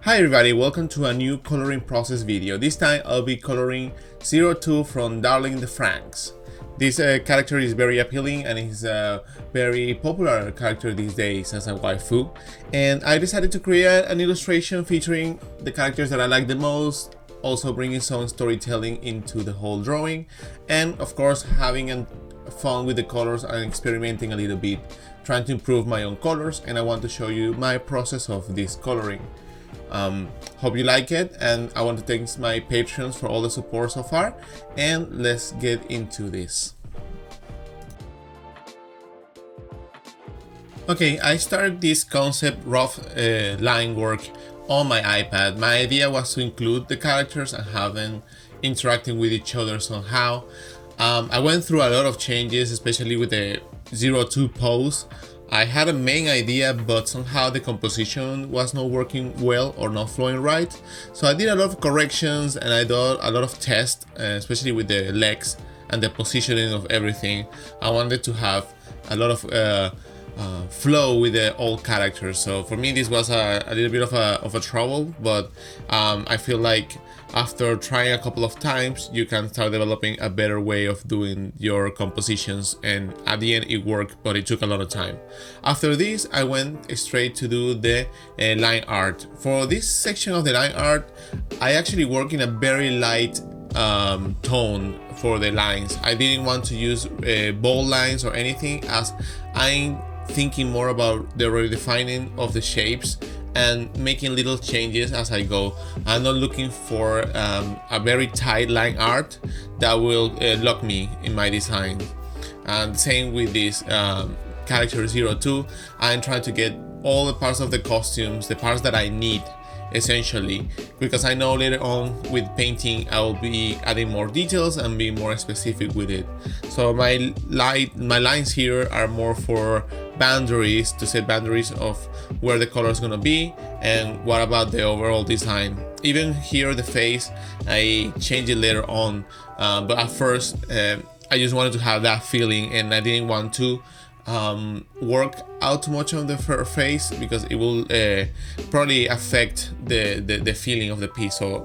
Hi everybody, welcome to a new coloring process video. This time I'll be coloring 02 from Darling the Franxx. This character is very appealing and is a very popular character these days as a waifu. And I decided to create an illustration featuring the characters that I like the most, also bringing some storytelling into the whole drawing, and of course having fun with the colors and experimenting a little bit, trying to improve my own colors, and I want to show you my process of this coloring. Hope you like it, and I want to thank my patrons for all the support so far, and let's get into this. Okay, I started this concept rough line work on my iPad. My idea was to include the characters and have them interacting with each other somehow. I went through a lot of changes, especially with the 02 pose. I had a main idea, but somehow the composition was not working well or not flowing right. So I did a lot of corrections and I did a lot of tests, especially with the legs and the positioning of everything. I wanted to have a lot of flow with the old characters. So for me this was a little bit of a trouble, but I feel like after trying a couple of times you can start developing a better way of doing your compositions, and at the end it worked, but it took a lot of time. After this I went straight to do the line art. For this section of the line art I actually work in a very light tone for the lines. I didn't want to use bold lines or anything, as I'm thinking more about the redefining of the shapes and making little changes as I go. I'm not looking for a very tight line art that will lock me in my design. And same with this character 02, I'm trying to get all the parts of the costumes, the parts that I need essentially, because I know later on with painting I will be adding more details and being more specific with it. So my lines here are more for boundaries, to set boundaries of where the color is gonna be and what about the overall design. Even here the face I changed it later on, but at first I just wanted to have that feeling, and I didn't want to work out too much on the face because it will probably affect the feeling of the piece. So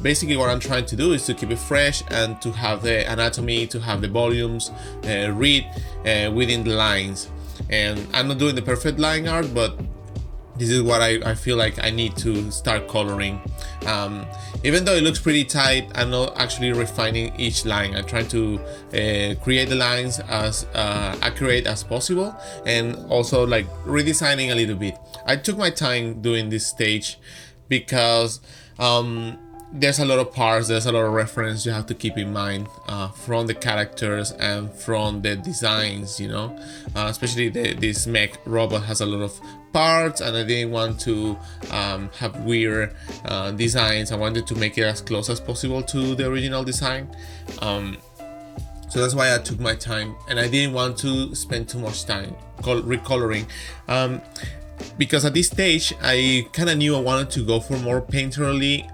basically what I'm trying to do is to keep it fresh and to have the anatomy, to have the volumes read within the lines. And I'm not doing the perfect line art, but this is what I feel like I need to start coloring. Even though it looks pretty tight, I'm not actually refining each line. I'm trying to create the lines as accurate as possible, and also like redesigning a little bit. I took my time doing this stage because there's a lot of parts, there's a lot of reference you have to keep in mind from the characters and from the designs, you know. Especially this mech robot has a lot of parts, and I didn't want to have weird designs. I wanted to make it as close as possible to the original design. So that's why I took my time, and I didn't want to spend too much time recoloring. Because at this stage I kind of knew I wanted to go for more painterly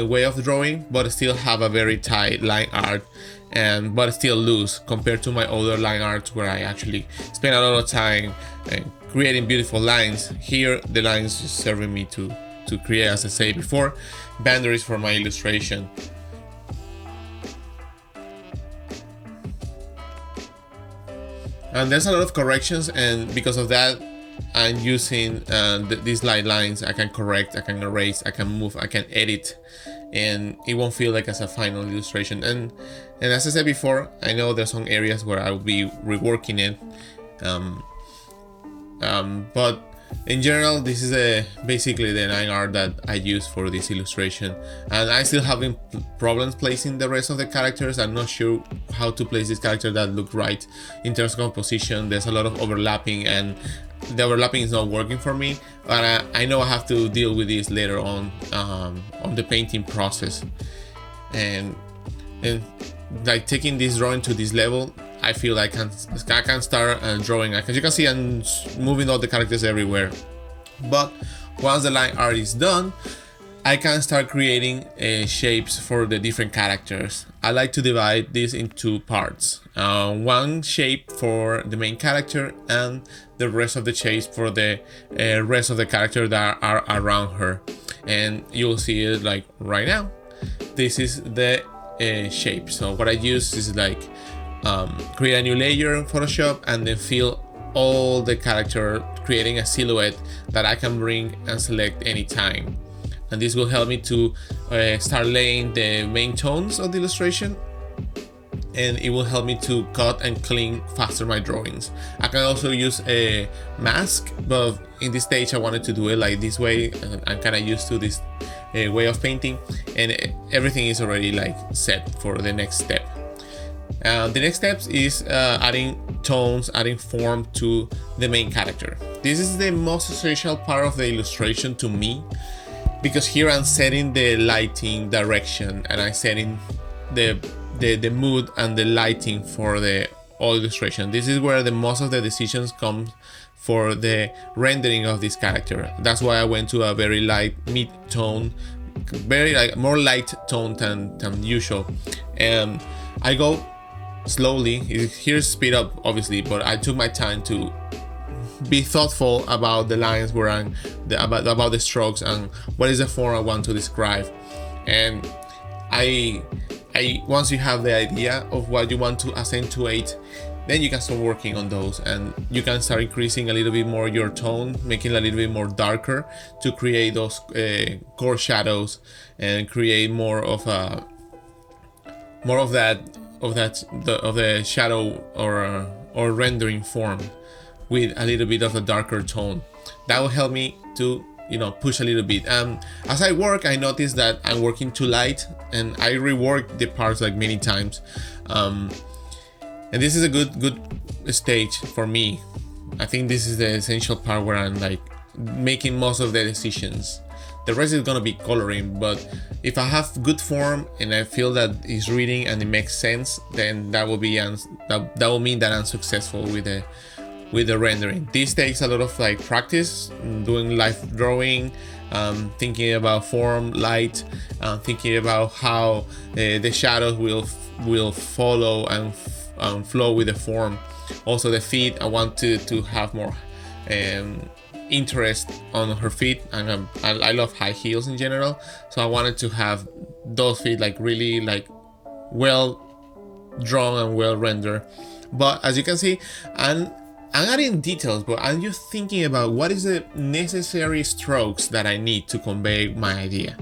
way of drawing, but still have a very tight line art, and but still loose compared to my other line arts where I actually spend a lot of time creating beautiful lines. Here the lines just serving me to create, as I said before, boundaries for my illustration. And there's a lot of corrections, and because of that I'm using these light lines. I can correct, I can erase, I can move, I can edit, and it won't feel like as a final illustration. And as I said before, I know there's some areas where I will be reworking it, but in general this is basically the line art that I use for this illustration. And I still having problems placing the rest of the characters. I'm not sure how to place this character that look right in terms of composition. There's a lot of overlapping, and the overlapping is not working for me, but I know I have to deal with this later on the painting process. And like taking this drawing to this level, I feel like I can start drawing. As you can see, I'm moving all the characters everywhere. But once the line art is done, I can start creating shapes for the different characters. I like to divide this into parts. One shape for the main character and the rest of the shapes for the rest of the characters that are around her. and you'll see it like right now. This is the shape. So what I use is like create a new layer in Photoshop and then fill all the character, creating a silhouette that I can bring and select anytime. And this will help me to start laying the main tones of the illustration, and it will help me to cut and clean faster my drawings. I can also use a mask, but in this stage I wanted to do it like this way. I'm kind of used to this way of painting, and everything is already like set for the next step. The next step is adding tones, adding form to the main character. This is the most essential part of the illustration to me, because here I'm setting the lighting direction and I'm setting the mood and the lighting for the all illustration. This is where the most of the decisions come for the rendering of this character. That's why I went to a very light mid-tone, very like more light tone than usual, and I go slowly. Here's speed up obviously, but I took my time to be thoughtful about the lines where I'm about the strokes and what is the form I want to describe. And I once you have the idea of what you want to accentuate, then you can start working on those, and you can start increasing a little bit more your tone, making it a little bit more darker to create those core shadows and create more of the shadow or rendering form with a little bit of a darker tone. That will help me to push a little bit. As I work, I notice that I'm working too light, and I rework the parts like many times. And this is a good stage for me. I think this is the essential part where I'm like making most of the decisions. The rest is gonna be coloring, but if I have good form and I feel that it's reading and it makes sense, then that will mean that I'm successful with the rendering. This takes a lot of like practice, doing live drawing, thinking about form, light, thinking about how the shadows will follow and flow with the form. Also the feet, I want to have more interest on her feet, and I love high heels in general, so I wanted to have those feet like really like well drawn and well rendered. But as you can see, I'm adding details, but I'm just thinking about what is the necessary strokes that I need to convey my idea.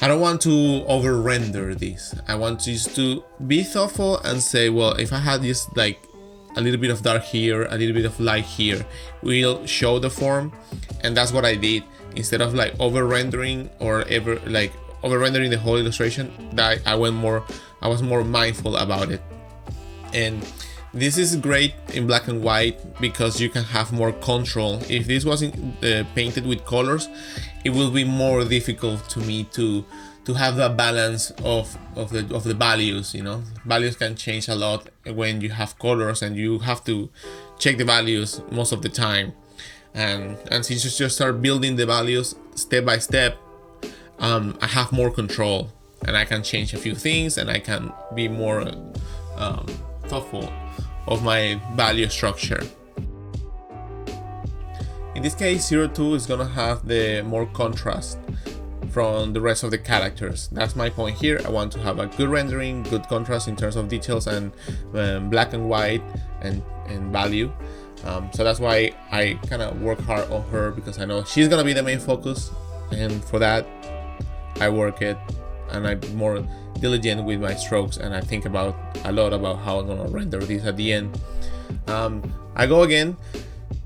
I don't want to over render this. I want just to be thoughtful and say, well, if I had just like a little bit of dark here, a little bit of light here, will show the form. And that's what I did. Instead of like over rendering or over rendering the whole illustration, that I was more mindful about it. And this is great in black and white because you can have more control. If this wasn't painted with colors, it will be more difficult to me to have the balance of the values. Values can change a lot when you have colors, and you have to check the values most of the time. And since you just start building the values step by step, I have more control, and I can change a few things, and I can be more thoughtful of my value structure. In this case, 02 is gonna have the more contrast from the rest of the characters. That's my point here. I want to have a good rendering, good contrast in terms of details and black and white and value. So that's why I kind of work hard on her, because I know she's gonna be the main focus, and for that I work it, and I'm more diligent with my strokes, and I think a lot about how I'm gonna render this at the end. I go again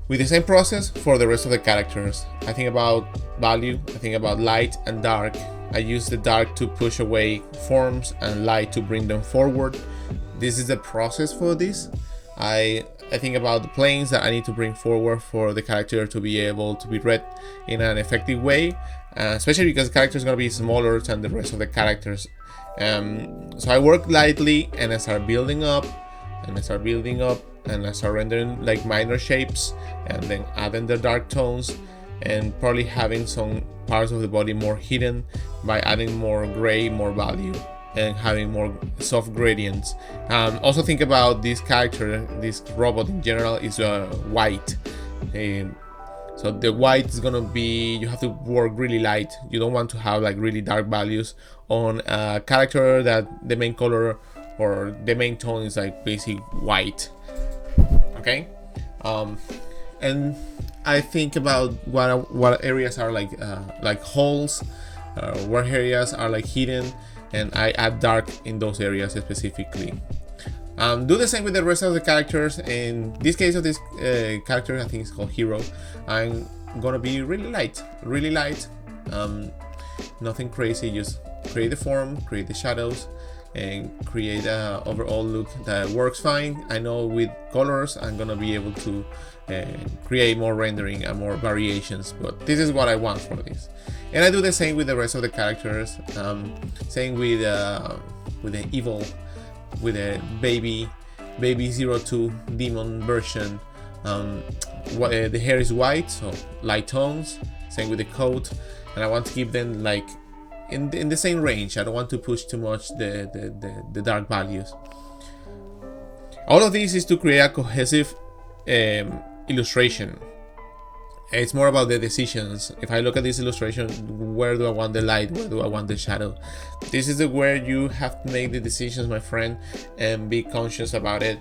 with the same process for the rest of the characters. I think about value, I think about light and dark. I use the dark to push away forms and light to bring them forward. This is the process for this. I think about the planes that I need to bring forward for the character to be able to be read in an effective way, especially because the character is going to be smaller than the rest of the characters. So I work lightly, and I start building up, and I start rendering like minor shapes, and then adding the dark tones, and probably having some parts of the body more hidden by adding more gray, more value, and having more soft gradients. Also think about this character, this robot in general is white. So the white is gonna be, you have to work really light. You don't want to have like really dark values on a character that the main color or the main tone is like basically white. Okay, and I think about what areas are like holes, what areas are like hidden, and I add dark in those areas specifically. Do the same with the rest of the characters. In this case of this character, I think it's called Hero, I'm gonna be really light. Nothing crazy, just create the form, create the shadows, and create an overall look that works fine. I know with colors I'm gonna be able to create more rendering and more variations, but this is what I want for this. And I do the same with the rest of the characters. Same with the evil, with a baby 02 demon version. The hair is white, so light tones. Same with the coat, and I want to keep them like in the same range. I don't want to push too much the dark values. All of this is to create a cohesive illustration. It's more about the decisions. If I look at this illustration, where do I want the light? Where do I want the shadow? This is where you have to make the decisions, my friend, and be conscious about it.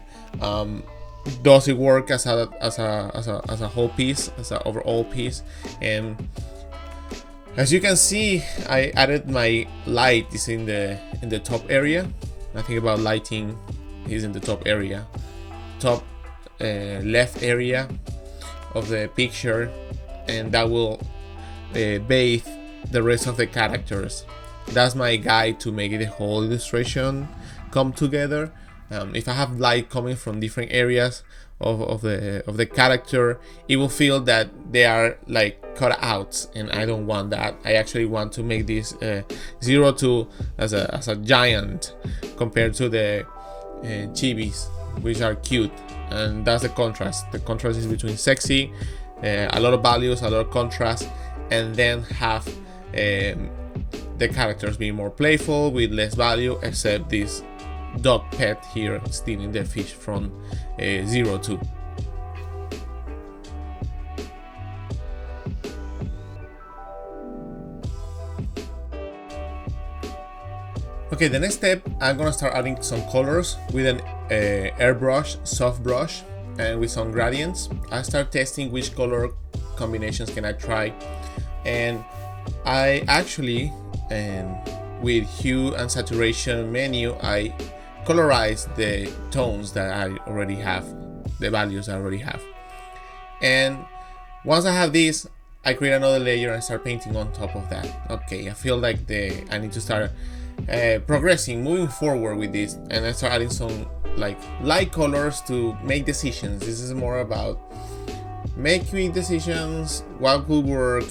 Does it work as a whole piece, as an overall piece? And as you can see, I added my light is in the top area. I think about lighting is in the top area, top left area of the picture, and that will bathe the rest of the characters. That's my guide to make the whole illustration come together. If I have light coming from different areas of the character, it will feel that they are like cut out, and I don't want that. I actually want to make this 02 as a giant compared to the chibis, which are cute. And that's the contrast. The contrast is between sexy, a lot of values, a lot of contrast, and then have the characters being more playful with less value, except this dog pet here stealing the fish from 02. Okay, the next step, I'm gonna start adding some colors with an airbrush, soft brush, and with some gradients. I start testing which color combinations can I try, and I actually, with hue and saturation menu, I colorize the tones that I already have, the values I already have. And once I have this, I create another layer and start painting on top of that. Okay, I feel like I need to start progressing, moving forward with this, and I start adding some like light colors to make decisions. This is more about making decisions, what could work,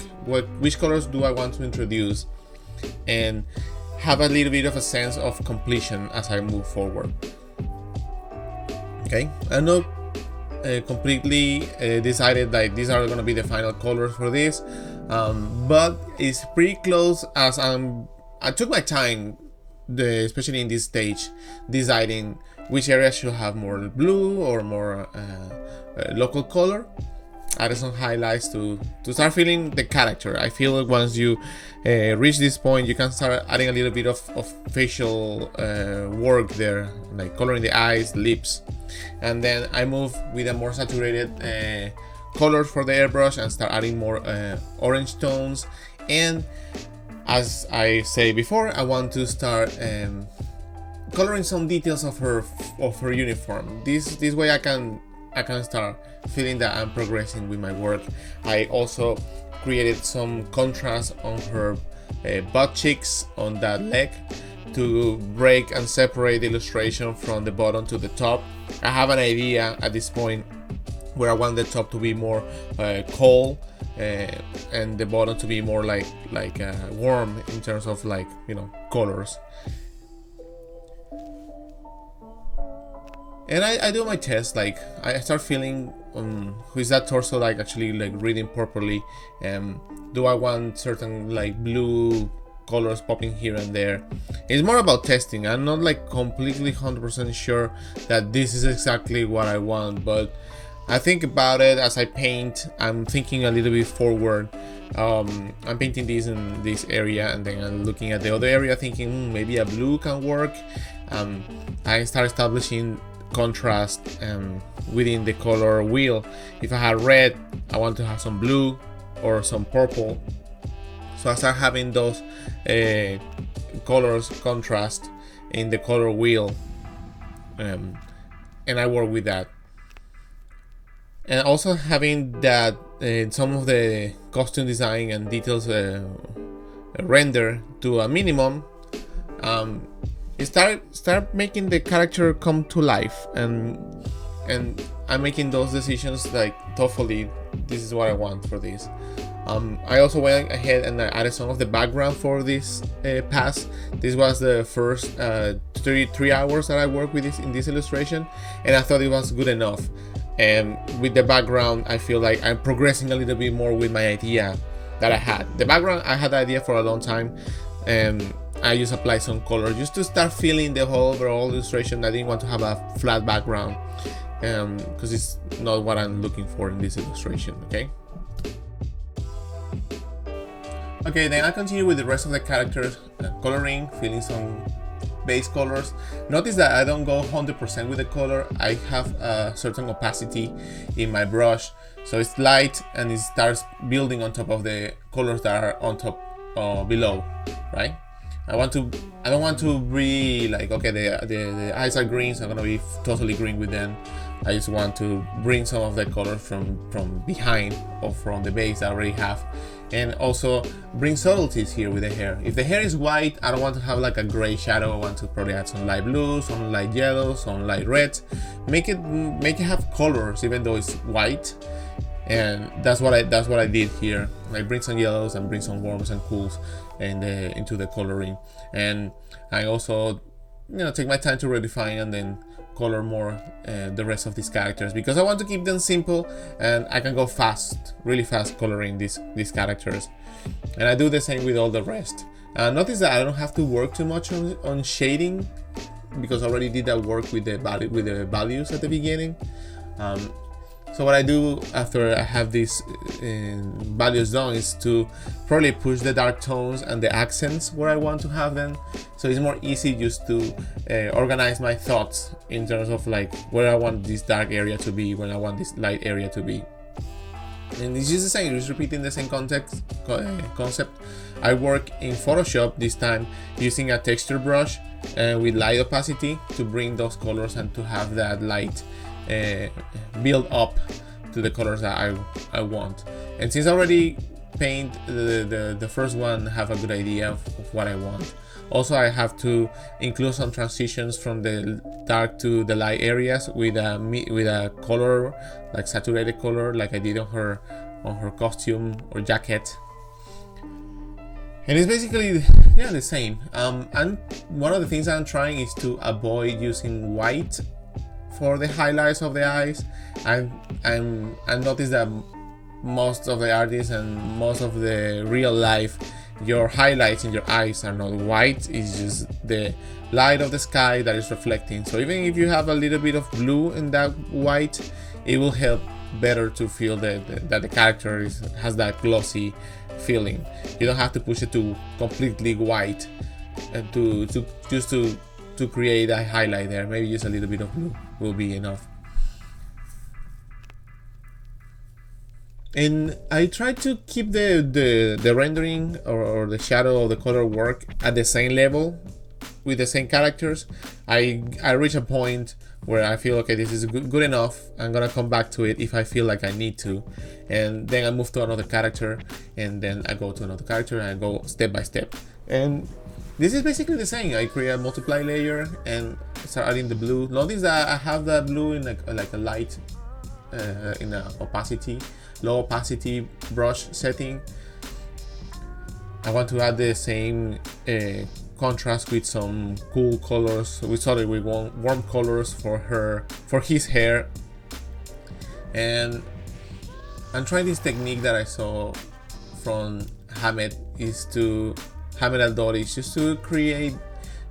which colors do I want to introduce, and have a little bit of a sense of completion as I move forward. Okay, I'm not completely decided that these are going to be the final colors for this, but it's pretty close, as I took my time, especially in this stage, deciding which area should have more blue or more local color. Added some highlights to start feeling the character. I feel like once you reach this point, you can start adding a little bit of facial work there, like coloring the eyes, lips, and then I move with a more saturated color for the airbrush and start adding more orange tones. And as I say before, I want to start coloring some details of her uniform. This way I can start feeling that I'm progressing with my work. I also created some contrast on her butt cheeks, on that leg, to break and separate the illustration from the bottom to the top. I have an idea at this point where I want the top to be more cold and the bottom to be more like warm in terms of, like, you know, colors. And I do my test, like I start feeling who is that torso like actually like reading properly. Do I want certain like blue colors popping here and there? It's more about testing. I'm not like completely 100% sure that this is exactly what I want, but I think about it as I paint. I'm thinking a little bit forward. I'm painting this in this area, and then I'm looking at the other area thinking maybe a blue can work. I start establishing contrast within the color wheel. If I had red, I want to have some blue or some purple. So I start having those colors contrast in the color wheel, and I work with that. And also having that some of the costume design and details render to a minimum, start making the character come to life, and I'm making those decisions like thoughtfully. This is what I want for this. I also went ahead and I added some of the background for this pass. This was the first 3 hours that I worked with this in this illustration, and I thought it was good enough. And with the background, I feel like I'm progressing a little bit more with my idea that I had. The background, I had the idea for a long time, and I just applied some color just to start feeling the whole overall illustration. I didn't want to have a flat background because it's not what I'm looking for in this illustration. Okay, then I continue with the rest of the characters, coloring, filling some base colors. Notice that I don't go 100% with the color. I have a certain opacity in my brush, so it's light and it starts building on top of the colors that are on top below, right? I don't want to be like, okay, the eyes are green, so I'm gonna be totally green with them. I just want to bring some of the colors from behind or from the base that I already have, and also bring subtleties here with the hair. If the hair is white, I don't want to have like a gray shadow. I want to probably add some light blue, some light yellow, some light red. Make it have colors even though it's white. And that's what I did here. I bring some yellows and bring some warms and cools and into the coloring. And I also take my time to redefine and then color more the rest of these characters, because I want to keep them simple and I can go fast, really fast coloring these characters. And I do the same with all the rest. Notice that I don't have to work too much on shading, because I already did that work with the values at the beginning. So what I do after I have these values done is to probably push the dark tones and the accents where I want to have them. So it's more easy just to organize my thoughts in terms of like where I want this dark area to be, when I want this light area to be. And it's just the same, just repeating the same concept. I work in Photoshop this time using a texture brush with light opacity to bring those colors and to have that light build up to the colors that I want. And since I already paint the first one, have a good idea of what I want. Also, I have to include some transitions from the dark to the light areas with a color, like saturated color, like I did on her costume or jacket. And it's basically the same. And one of the things I'm trying is to avoid using white for the highlights of the eyes. I noticed that most of the artists and most of the real life, your highlights in your eyes are not white, it's just the light of the sky that is reflecting. So even if you have a little bit of blue in that white, it will help better to feel that the character has that glossy feeling. You don't have to push it to completely white and to create a highlight there. Maybe just a little bit of blue will be enough. And I try to keep the rendering or the shadow of the color work at the same level with the same characters. I reach a point where I feel, okay, this is good enough. I'm gonna come back to it if I feel like I need to, and then I move to another character, and then I go to another character, and I go step by step. And this is basically the same. I create a multiply layer and start adding the blue. Notice that I have that blue in like a light in a low opacity brush setting. I want to add the same contrast with some cool colors. We started with warm colors for his hair. And I'm trying this technique that I saw from Hamed Al-Dori, just to create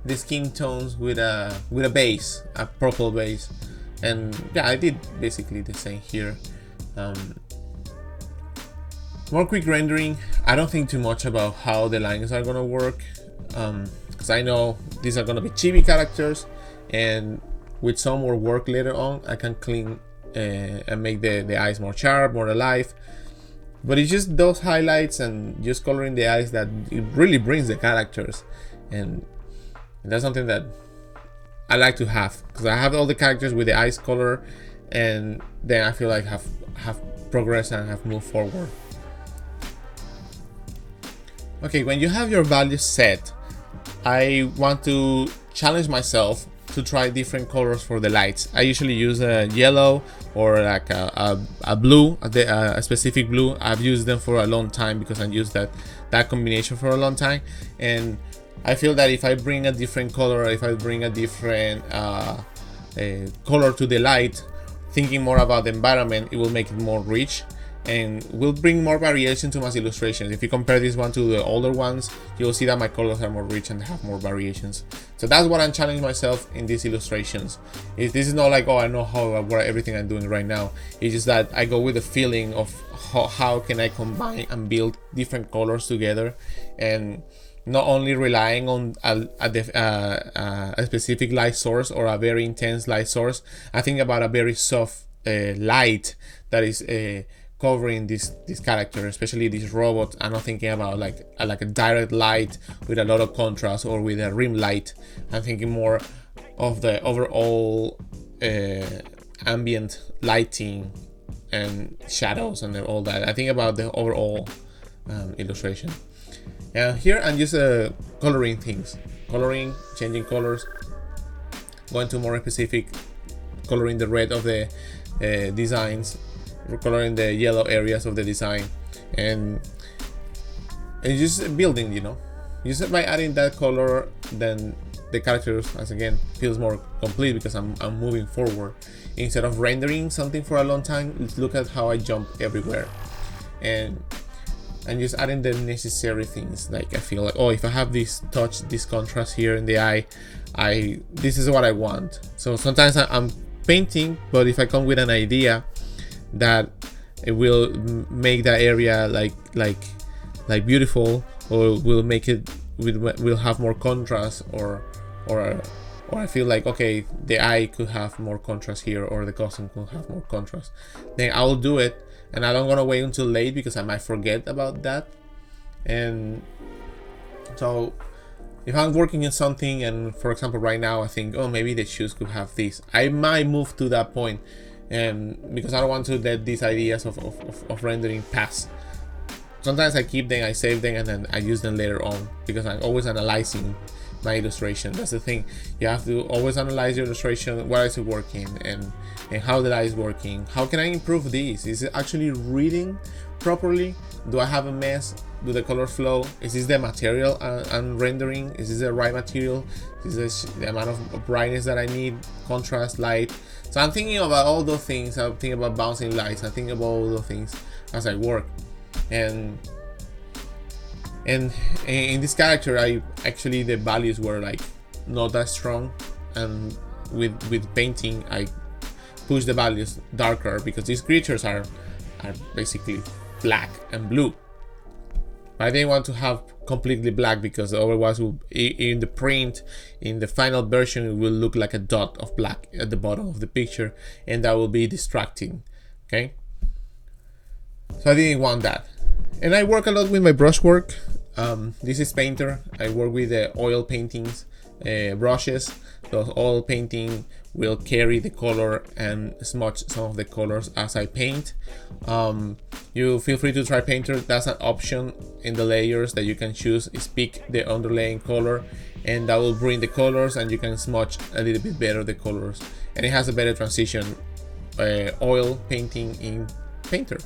the skin tones with a base, a purple base. And yeah, I did basically the same here. More quick rendering. I don't think too much about how the lines are gonna work, because I know these are gonna be chibi characters, and with some more work later on, I can clean and make the eyes more sharp, more alive. But it's just those highlights and just coloring the eyes that it really brings the characters, and that's something that I like to have, because I have all the characters with the eyes color, and then I feel like have progressed and have moved forward. Okay, when you have your values set, I want to challenge myself to try different colors for the lights. I usually use a yellow or like a blue, a specific blue. I've used them for a long time because I used that combination for a long time, and I feel that if I bring a different color, if I bring a different color to the light, thinking more about the environment, it will make it more rich and will bring more variation to my illustrations. If you compare this one to the older ones, you'll see that my colors are more rich and have more variations. So that's what I'm challenging myself in these illustrations. This is not like, oh, I know what everything I'm doing right now. It's just that I go with the feeling of how can I combine and build different colors together, and not only relying on a specific light source or a very intense light source. I think about a very soft light that is covering this character, especially this robot. I'm not thinking about like a direct light with a lot of contrast or with a rim light. I'm thinking more of the overall ambient lighting and shadows and all that. I think about the overall illustration. And here I'm just coloring things, changing colors, going to more specific, coloring the red of the designs, coloring the yellow areas of the design, and just building, just by adding that color, then the characters, as again, feels more complete because I'm moving forward instead of rendering something for a long time. Let's look at how I jump everywhere, and just adding the necessary things. Like I feel like, oh, if I have this touch, this contrast here in the eye, this is what I want. So sometimes I'm painting, but if I come with an idea that it will make that area like beautiful, or will make it will have more contrast, or I feel like, okay, the eye could have more contrast here, or the costume could have more contrast, then I'll do it, and I don't gonna wait until late because I might forget about that. And so if I'm working in something, and for example right now I think, oh, maybe the shoes could have this, I might move to that point, because I don't want to let these ideas of rendering pass. Sometimes I keep them, I save them, and then I use them later on, because I'm always analyzing my illustration. That's the thing, you have to always analyze your illustration. Where is it working, and how the light is working? How can I improve this? Is it actually reading properly? Do I have a mess? Do the color flow? Is this the material I'm rendering? Is this the right material? Is this the amount of brightness that I need? Contrast, light. So I'm thinking about all those things. I'm thinking about bouncing lights. I think about all those things as I work. And in this character, I actually, the values were like not that strong, and with painting I push the values darker, because these creatures are basically black and blue. But I didn't want to have completely black, because otherwise in the print, in the final version, it will look like a dot of black at the bottom of the picture, and that will be distracting. Okay, so I didn't want that. And I work a lot with my brushwork. This is Painter. I work with the oil paintings, brushes. Those oil painting will carry the color and smudge some of the colors as I paint. You feel free to try Painter. That's an option in the layers that you can choose, is pick the underlying color, and that will bring the colors, and you can smudge a little bit better the colors, and it has a better transition, oil painting in Painter.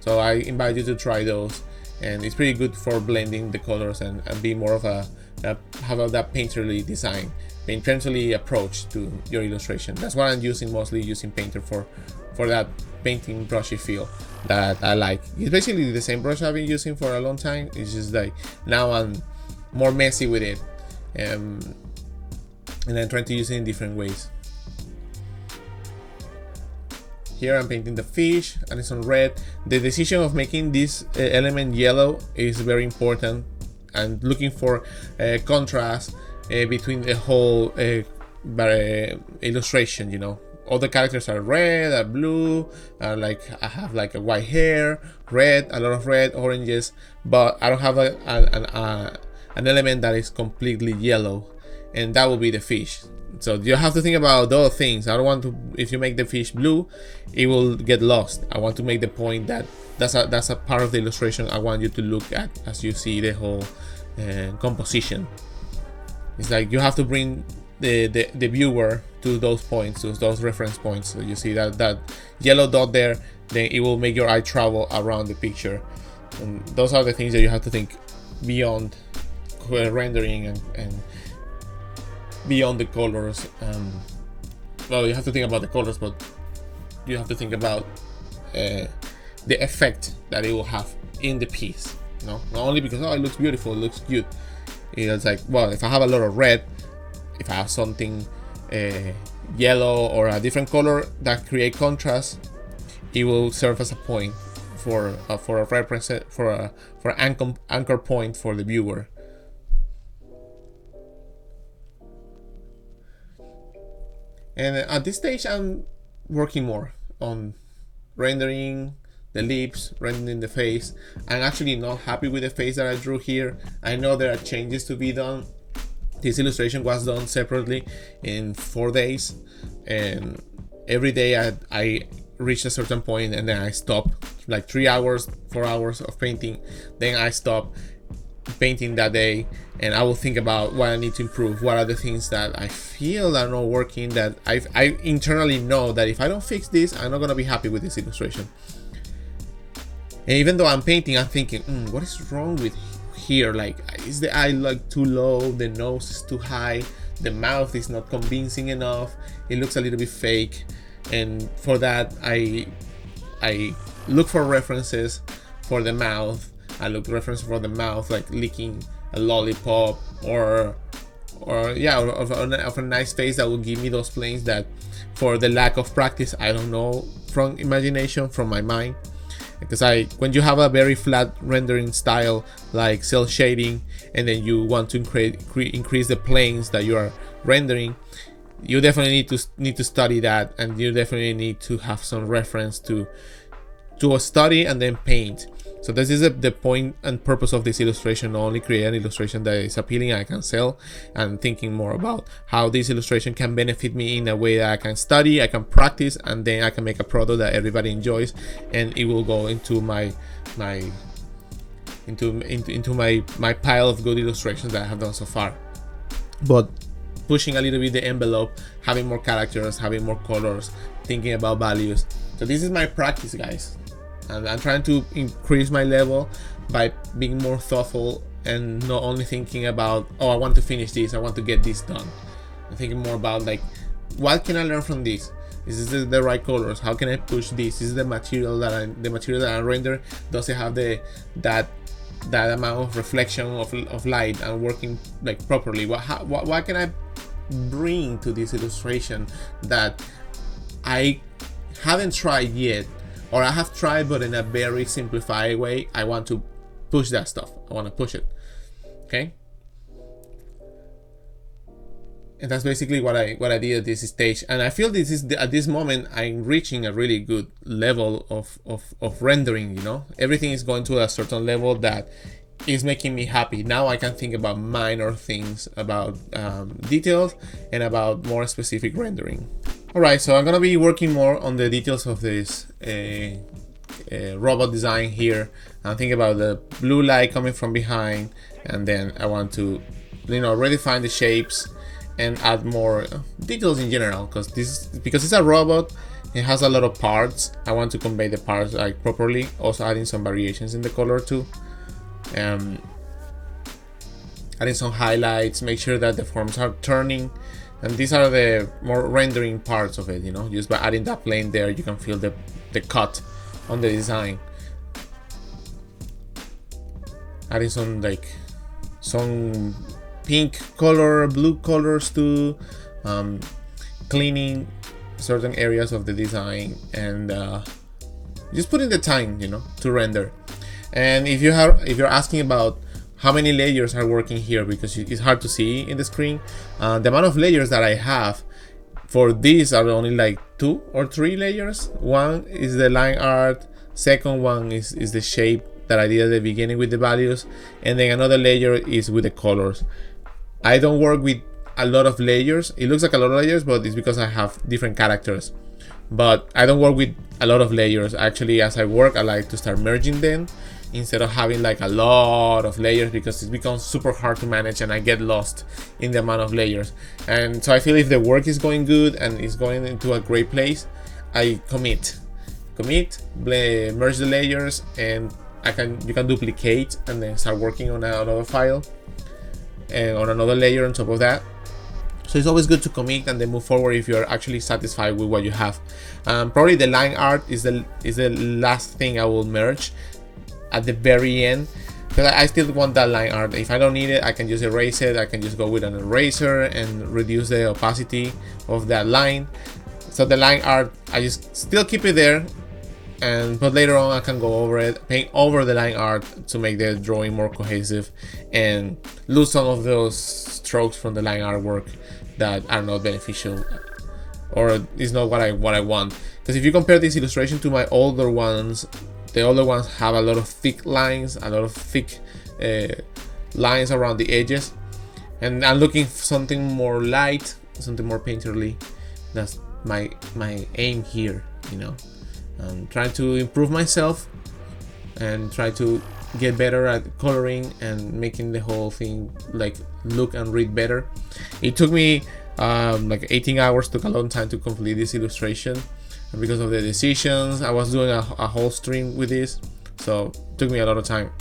So I invite you to try those, and it's pretty good for blending the colors and be more of have that painterly design, painterly approach to your illustration. That's what I'm mostly using Painter for that painting brushy feel that I like. It's basically the same brush I've been using for a long time. It's just like now I'm more messy with it, and I'm trying to use it in different ways. Here I'm painting the fish, and it's on red. The decision of making this element yellow is very important, and looking for contrast between the whole illustration, you know. All the characters are red, are blue, are like, I have like a white hair, red, a lot of red, oranges, but I don't have an element that is completely yellow, and that will be the fish. So you have to think about those things. I don't want to, if you make the fish blue, it will get lost. I want to make the point that that's a part of the illustration I want you to look at as you see the whole composition. It's like you have to bring the viewer to those points, to those reference points. So you see that yellow dot there, then it will make your eye travel around the picture. And those are the things that you have to think beyond rendering and beyond the colors. Well, you have to think about the colors, but you have to think about the effect that it will have in the piece. You know, not only because, oh, it looks beautiful, it looks cute. It's like, well, if I have a lot of red, if I have something yellow or a different color that create contrast, it will serve as a point for a represent for an anchor point for the viewer. And at this stage, I'm working more on rendering the lips, rendering the face. I'm actually not happy with the face that I drew here. I know there are changes to be done. This illustration was done separately in 4 days, and every day I reached a certain point and then I stopped, like 3 hours, 4 hours of painting. Then I stop painting that day, and I will think about what I need to improve, what are the things that I feel are not working, that I internally know that if I don't fix this, I'm not gonna be happy with this illustration. And even though I'm painting, I'm thinking, what is wrong with here? Like, is the eye like too low, the nose is too high, the mouth is not convincing enough, it looks a little bit fake. And for that, I look for references for the mouth. I look reference for the mouth, like licking a lollipop, or yeah, of a nice face that will give me those planes that, for the lack of practice, I don't know from imagination, from my mind. Because when you have a very flat rendering style like cell shading, and then you want to increase the planes that you are rendering, you definitely need to study that, and you definitely need to have some reference to study and then paint. So this is the point and purpose of this illustration, not only create an illustration that is appealing and I can sell, and thinking more about how this illustration can benefit me in a way that I can study, I can practice, and then I can make a product that everybody enjoys, and it will go into my pile of good illustrations that I have done so far. But pushing a little bit the envelope, having more characters, having more colors, thinking about values. So this is my practice, guys. And I'm trying to increase my level by being more thoughtful and not only thinking about, oh, I want to finish this, I want to get this done. I'm thinking more about, like, what can I learn from this? Is this the right colors? How can I push this? Is the material that I render, does it have that amount of reflection of light and working like properly? What can I bring to this illustration that I haven't tried yet? Or I have tried, but in a very simplified way. I want to push that stuff. I want to push it. Okay. And that's basically what I did at this stage. And I feel this is at this moment I'm reaching a really good level of rendering. You know, everything is going to a certain level that is making me happy. Now I can think about minor things, about details, and about more specific rendering. Alright, so I'm gonna be working more on the details of this robot design here. I'm thinking about the blue light coming from behind, and then I want to, redefine the shapes and add more details in general, because it's a robot, it has a lot of parts. I want to convey the parts like properly, also adding some variations in the color too. Adding some highlights, make sure that the forms are turning. And these are the more rendering parts of it, just by adding that plane there, you can feel the cut on the design. Adding some pink color, blue colors too. Cleaning certain areas of the design and just putting the time, to render. And if you're asking about how many layers are working here, because it's hard to see in the screen, the amount of layers that I have for these are only like 2 or 3 layers. One is the line art, second one is the shape that I did at the beginning with the values, and then another layer is with the colors. I don't work with a lot of layers. It looks like a lot of layers, but it's because I have different characters. But I don't work with a lot of layers. Actually, as I work, I like to start merging them instead of having like a lot of layers, because it becomes super hard to manage and I get lost in the amount of layers. And so I feel if the work is going good and it's going into a great place, I commit, merge the layers, and you can duplicate and then start working on another file and on another layer on top of that. So it's always good to commit and then move forward if you're actually satisfied with what you have. Probably the line art is the last thing I will merge at the very end, because I still want that line art. If I don't need it, I can just erase it. I can just go with an eraser and reduce the opacity of that line. So the line art, I just still keep it there, but later on I can go over it, paint over the line art to make the drawing more cohesive and lose some of those strokes from the line artwork that are not beneficial or is not what I want. Because if you compare this illustration to my older ones, the older ones have a lot of thick lines, a lot of thick lines around the edges, and I'm looking for something more light, something more painterly. That's my aim here, I'm trying to improve myself and try to get better at coloring and making the whole thing like look and read better. It took me like 18 hours, took a long time to complete this illustration, and because of the decisions, I was doing a whole stream with this, so it took me a lot of time.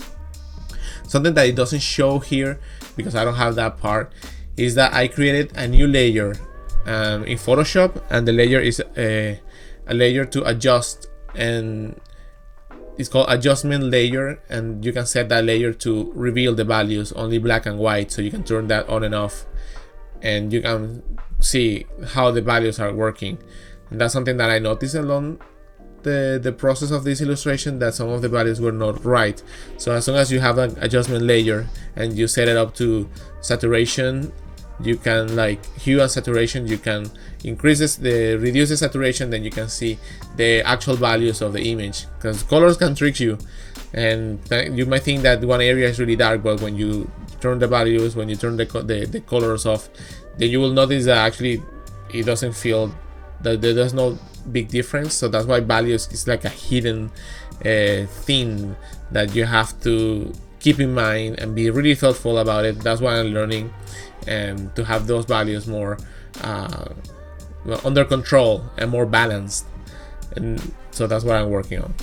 Something that it doesn't show here, because I don't have that part, is that I created a new layer in Photoshop, and the layer is a layer to adjust, and it's called adjustment layer, and you can set that layer to reveal the values only black and white, so you can turn that on and off and you can see how the values are working. And that's something that I noticed along the process of this illustration, that some of the values were not right. So as long as you have an adjustment layer and you set it up to saturation, you can like hue and saturation, you can reduce the saturation, then you can see the actual values of the image, because colors can trick you and you might think that one area is really dark, but when you turn the values, when you turn the colors off, then you will notice that actually it doesn't feel that there's no big difference. So that's why values is like a hidden thing that you have to keep in mind and be really thoughtful about it. That's why I'm learning and to have those values more under control and more balanced, and so that's what I'm working on.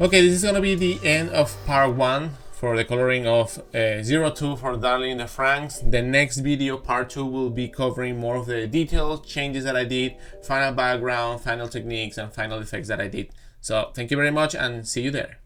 Okay, this is gonna be the end of part 1 for the coloring of 02 for Darling in the Franxx. The next video, part 2, will be covering more of the detailed changes that I did, final background, final techniques, and final effects that I did. So thank you very much and see you there.